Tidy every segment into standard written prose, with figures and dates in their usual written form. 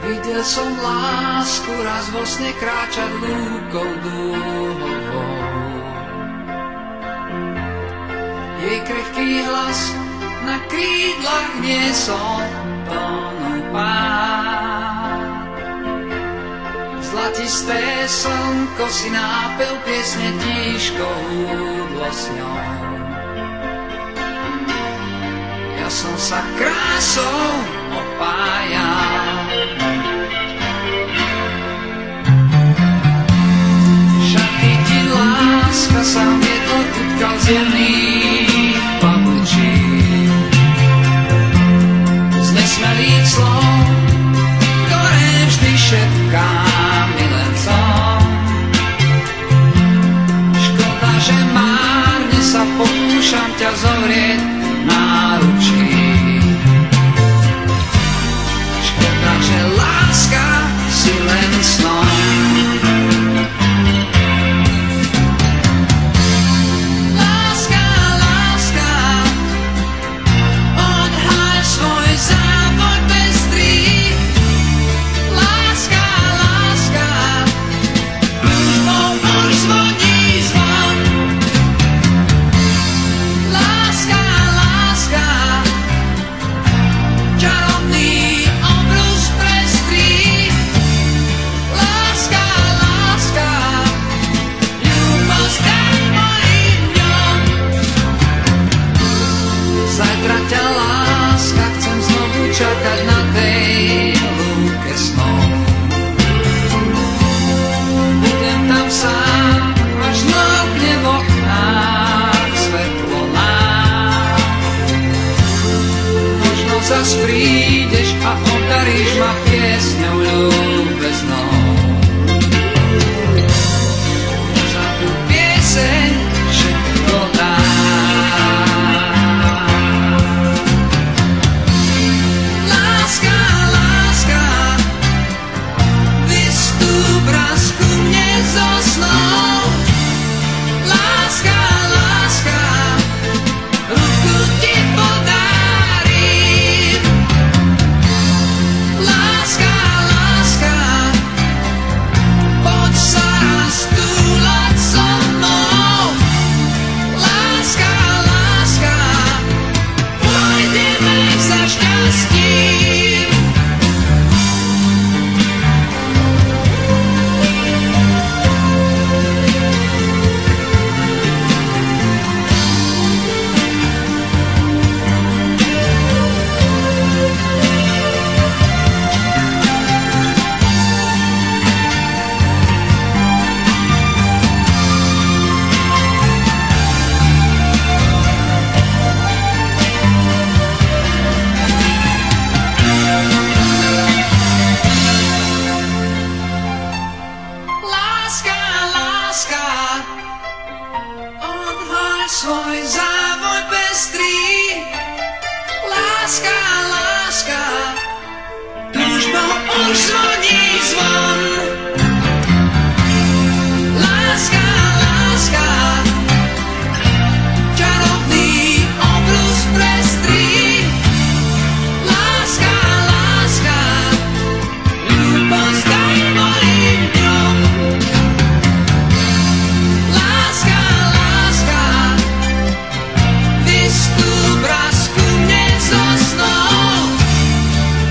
Videl som lásku raz vo sne kráčať lúkou dúhovou. Jej krehký hlas na krídlach niesol tónu pád. Zlatisté slnko si nápel piesne tížkou húdlo s ňou. Ja som sa krásou opájal. Šaty ti láska sa viedlo tutkal z jemných pavučín. Z nesmelých slov, ktoré vždy šepkám milencom. Škoda, že márne sa pokúšam ťa zovrieť náručí. Škoda, že láska si len snom. Láska, láska, odhaľ svoj závoj pestrý. Láska, láska, túžbou už zvoní zvon. Láska, láska, čarovný obrus prestrý. Láska, láska, ľúbosť daj mojim dňom. Zajtra ťa, láska, chcem znovu čakať na tej lúke snov. Budem tam sám, až mlkne v oknách svetlo nám. Možno zas prídeš a obdaríš ma piesňou ľúbeznou. Za tú pieseň všetko dám. Láska, láska, vystúp raz ku mne zo snov. Láska, láska, ruku ti podárim. Láska, láska, poď sa raz túlať so mnou. Láska, láska, pôjdeme za šťastím. Láska, láska, odhaľ svoj závoj pestrý. Láska, láska, túžbou už zvoní zvon. Láska, láska, čarovný obrus prestrý. Láska, láska, ľúbosť daj mojim dňom. Láska, láska, vystúp raz ku mne zo snov.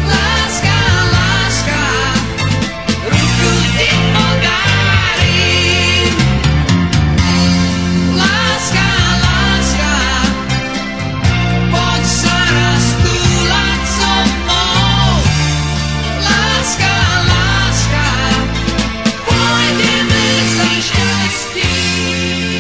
Láska, láska, ruku ti podárim. Láska, láska, poď sa raz túlať so mnou. Láska, láska, pôjdeme za šťastím.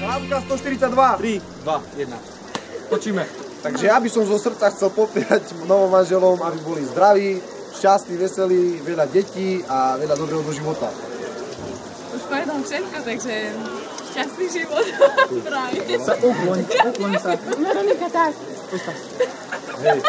Hlavka 142. 3, 2, 1. Točíme. Takže ja by som zo srdca chcel popriať novomanželom, aby boli zdraví, šťastní, veselí, veľa detí a veľa dobrého do života. Už povedal všetko, takže šťastný život. Prajem. Ukloň sa. Veronika, tak. Hej.